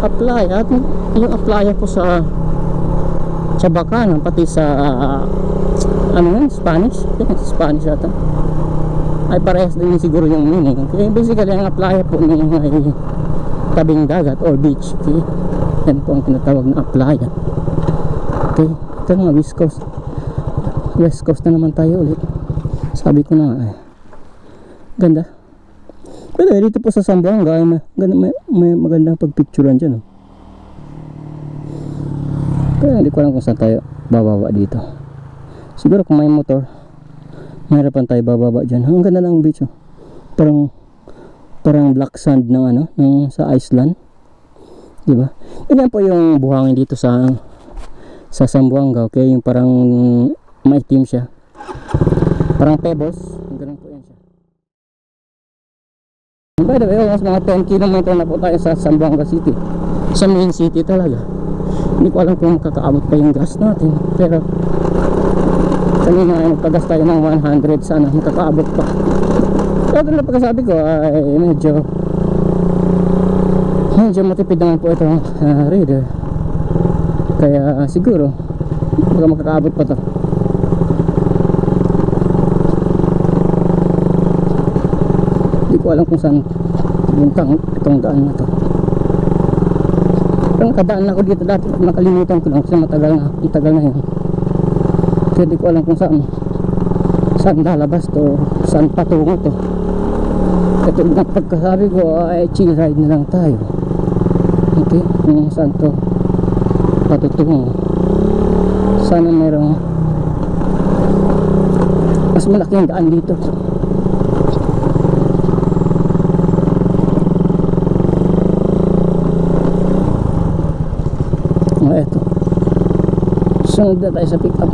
apply at yung apply ko sa Bakanan, pati sa ano yun, Spanish ata ay parehas din siguro yung meaning. Okay, basically ang apply po niya ay tabing dagat or beach. Okay, yan po ang tinatawag na apply. Okay, ito na West Coast na naman tayo ulit. Sabi ko na ganda. Pero dito po sa Zamboanga may magandang pagpicturean dyan. Kaya hindi ko alam kung saan tayo bababa dito. Siguro kung may motor, mahirapan tayo bababa dyan. Ang ganda lang ang beach. Parang black sand ng ng sa Iceland. Diba? Yan po yung buhangin dito sa Zamboanga. Okay, yung parang maitim siya. Parang pebbles. Ganun po yan siya. By the way, almost mga 10 km na po tayo sa Zamboanga City. Sa main city talaga. Hindi ko alam kung makakaabot pa yung gas natin, pero kanina ay magpagas tayo ng 100, sana makakaabot pa. Pero doon na pagkasabi ko ay medyo matipid naman po itong Raider, kaya siguro baka makakaabot pa to. Hindi ko alam kung saan buntang itong daan na to. Pero nakadaan ako dito dati, nakalimutan ko lang kasi matagal na yun. Kaya di ko alam kung saan lalabas to, saan patungo to. Ito lang pagkasabi ko ay chill ride na lang tayo. Okay, kung saan to patutungo. Sana merong mas malaki ang daan dito. Eto, sunod na tayo sa pick up.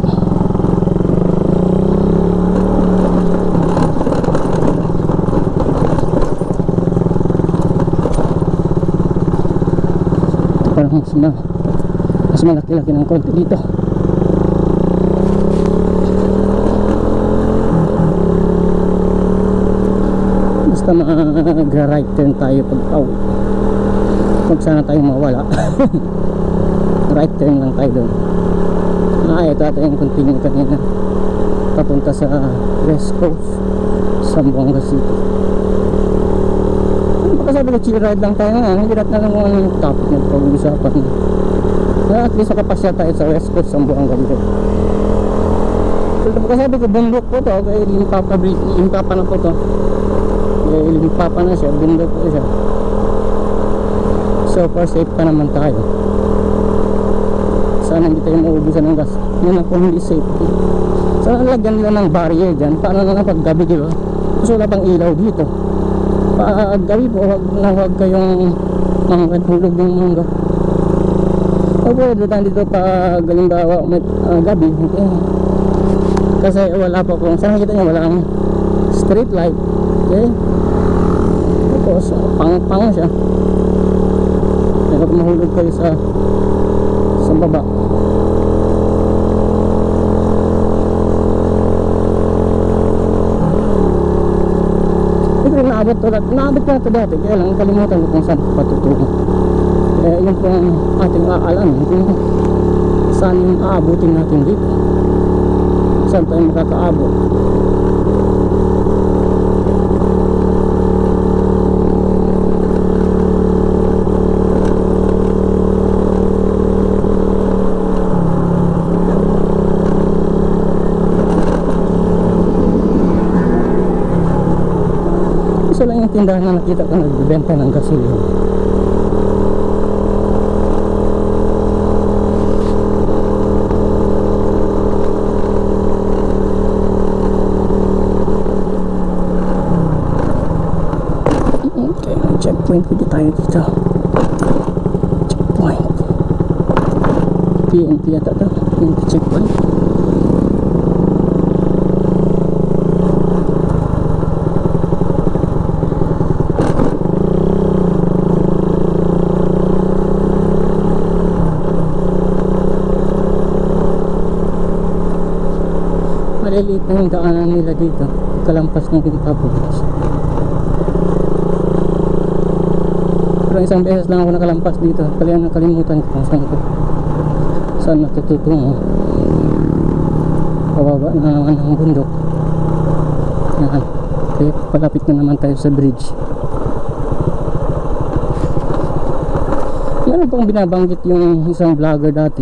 Ito parang mas malaki-laki ng konti dito. Basta mag-right turn tayo pag sana tayo mawala. Right turn lang tayo doon. Ito ata yung continue kanina papunta sa West Coast, Zamboanga City. Pagkasabi ko chill ride lang tayo nga, hindi natin alam kung ano yung topic na pag-uusapan. Kaya at least nakapasya tayo sa West Coast, Zamboanga dito. Pagkasabi ko bundok po to, kaya limpapa na po to. Kaya limpapa na siya, bundok po siya. So far safe pa naman tayo. Sana hindi tayo maubusan ng gas. Yan ako hindi safety. Sana lagyan nila ng barrier dyan. Paano na pag gabi, diba? Kasi wala pang ilaw dito. Pag gabi po, huwag kayong hulog yung mangga. O pwede tayo dito pag galimbawa gabi. Okay. Kasi wala pa po. Sana kita nyo walang street light. Okay. Tapos pang siya. Kaya kung mahulog kayo sa baba. Naabot ko na ito dati, kaya lang kalimutan ko kung saan patutungo. Kaya yun po ang ating aalam kung saan yung aabutin natin dito, saan tayo makakaabot. Isa lang yung tindahan na nakita ko nagbibenta ng gasolina. Okay, may checkpoint pwede tayo dito. Checkpoint PNP yata ito, PNP checkpoint. Maliliit na yung daanan nila dito, kalampas ng Quiapo Beach. Pero isang beses lang ako nakalampas dito, kaya nakalimutan ko kung saan natututungo. Pababa na naman ang bundok. Yan. Okay, palapit na naman tayo sa bridge. Meron pang binabanggit yung isang vlogger dati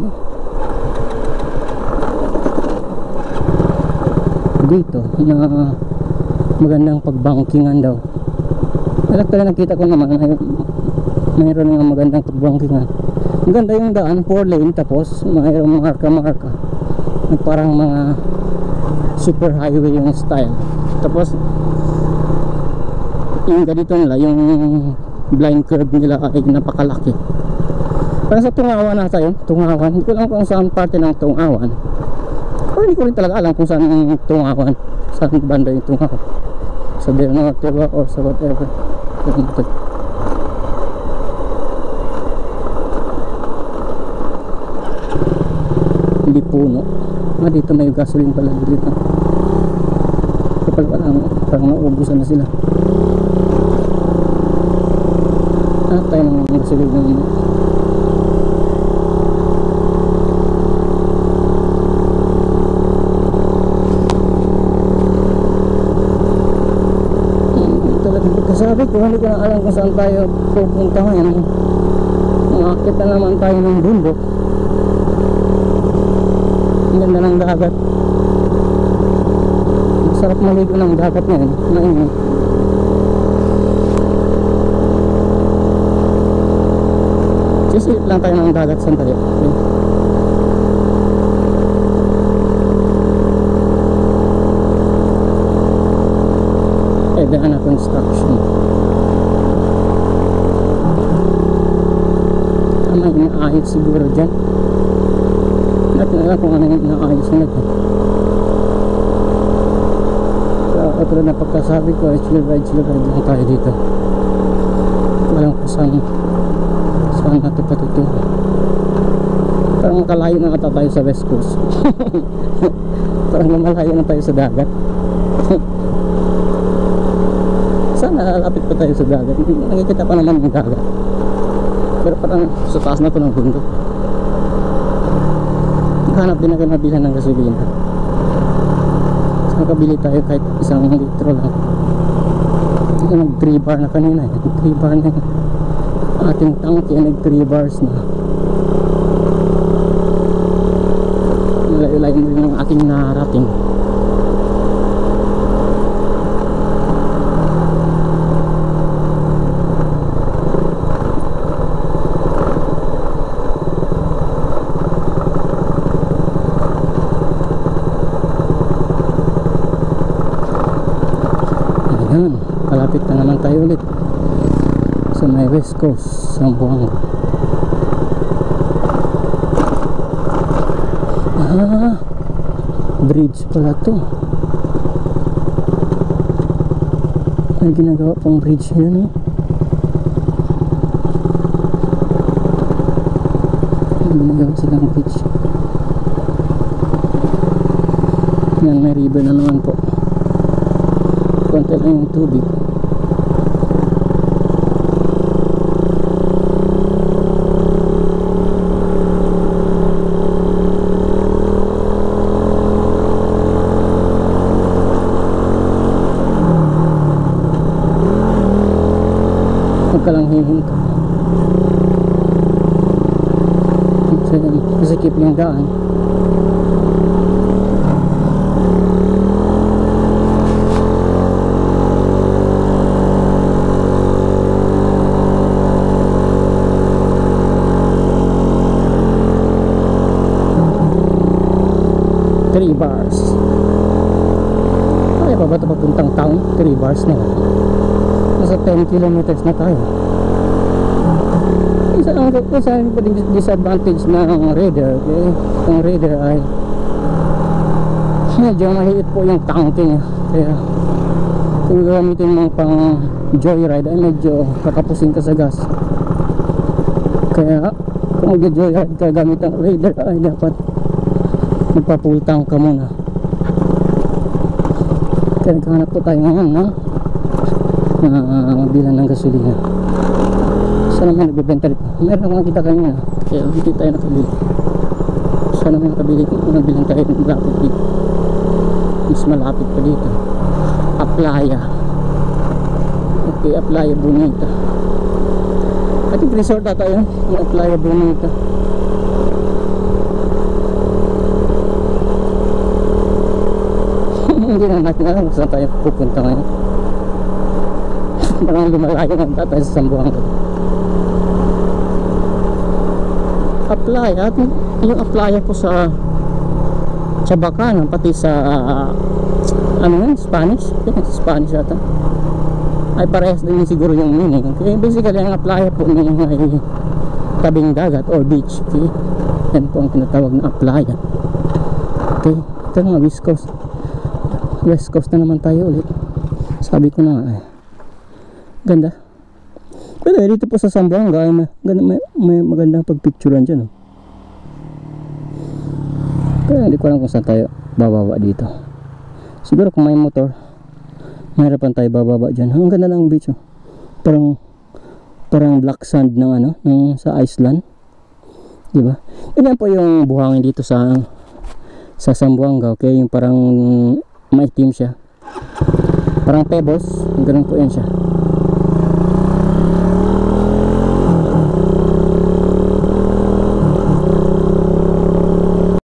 dito na magandang pagbangkingan daw. Actually nakita ko naman mayroon nga magandang pagbangkingan. Maganda yung daan, 4 lane, tapos mayroong marka-marka, parang mga super highway yung style. Tapos yung ganito nila, yung blind curve nila ay napakalaki. Parang sa Tungawan na tayo, Tungawan, hindi ko lang kung saan parte ng Tungawan, o hindi ko rin talaga alam kung saan yung Tungawan, saan banda yung Tungawan, sa Del Norte ba or sa whatever. Hindi puno. Dito may gasoline pala dito. Kapag parang naubusan na sila. Tayo ng gasoline naman. Sabi ko, hindi ko na alam kung saan tayo pupunta ngayon. Umakit na naman tayo ng bundok. Ang ganda ng dagat. Masarap maligo ng dagat ngayon. Mainit. Sisilip lang tayo ng dagat sandali. Okay. Daan na construction. May inaayos siguro dyan. Natin alam kung ano yung inaayos nila dyan. Pero katulad na pagkasabi ko, chill ride lang tayo dito. Walang kusang saan natin patutungo. Parang kalayo na ata tayo sa West Coast. Parang lumalayo na tayo sa dagat. Sana lalapit pa tayo sa dagat. Nakikita pa naman yung dagat, pero parang sa taas na to ng bundok. Naghanap din ako na bilhan ng gasolina. Saan kabili tayo kahit 1 litro lang. Ito nag 3 bar na kanina. 3 bar na yung ating tangke, nag 3 bars na. Malayo-layo mo yung ating narating. Kalapit na naman tayo ulit sa may West Coast, Zamboanga. Bridge pala to. May ginagawa pang bridge yun, eh. May ginagawa silang bridge. Yan, may river na naman po. Konti lang yung tubig. Huwag ka lang hihinto. Kasi keep yung daan. Bars. Ay, pa ba ito papuntang town? 3 bars na. Nasa 10 kilometers na tayo. Isa ang disadvantage ng Raider, okay? Ang Raider ay medyo maliit po yung tanke niya. Kaya kung gamitin mo pang joyride ay medyo kakapusin ka sa gas. Kaya kung mag-joyride ka gamit ang Raider ay dapat magpa-full tank ka muna. Kaya naghahanap po tayo ngayon, no? Magbilan ng gasolina. Sana may nagbibenta rito. Meron akong nakita kanina. Kaya hindi tayo nakabili. Sana may nakabili. Nabilang tayo ng malapit dito. Mas malapit pa dito. Aplaya. Okay, Aplaya Bonita. I think resort ata yun. Yung Aplaya Bonita. Hindi na natin alam kung saan tayo pupunta ngayon. Parang lumalayo ng tayo sa Zamboanga. Aplaya. Yung Aplaya po sa Chabacan, pati sa ano yun, Spanish. Spanish ata. Ay parehas din siguro yung meaning. Okay, basically ang Aplaya po may tabing dagat or beach. Okay, yan po ang tinatawag na Aplaya. Okay, ito na nga, West Coast na naman tayo ulit. Sabi ko na nga eh, ganda. Pero dito po sa Zamboanga ay may magandang pagpicturean dyan, oh. Kaya hindi ko alam kung saan tayo bababa dito. Siguro kung may motor, mahirapan tayo bababa dyan. Ang ganda ng beach, oh. Parang black sand ng ano, ng sa Iceland, diba? Yan po yung buhangin dito sa Zamboanga. Okay, yung parang maitim siya, parang pebbles, ganun po yan siya.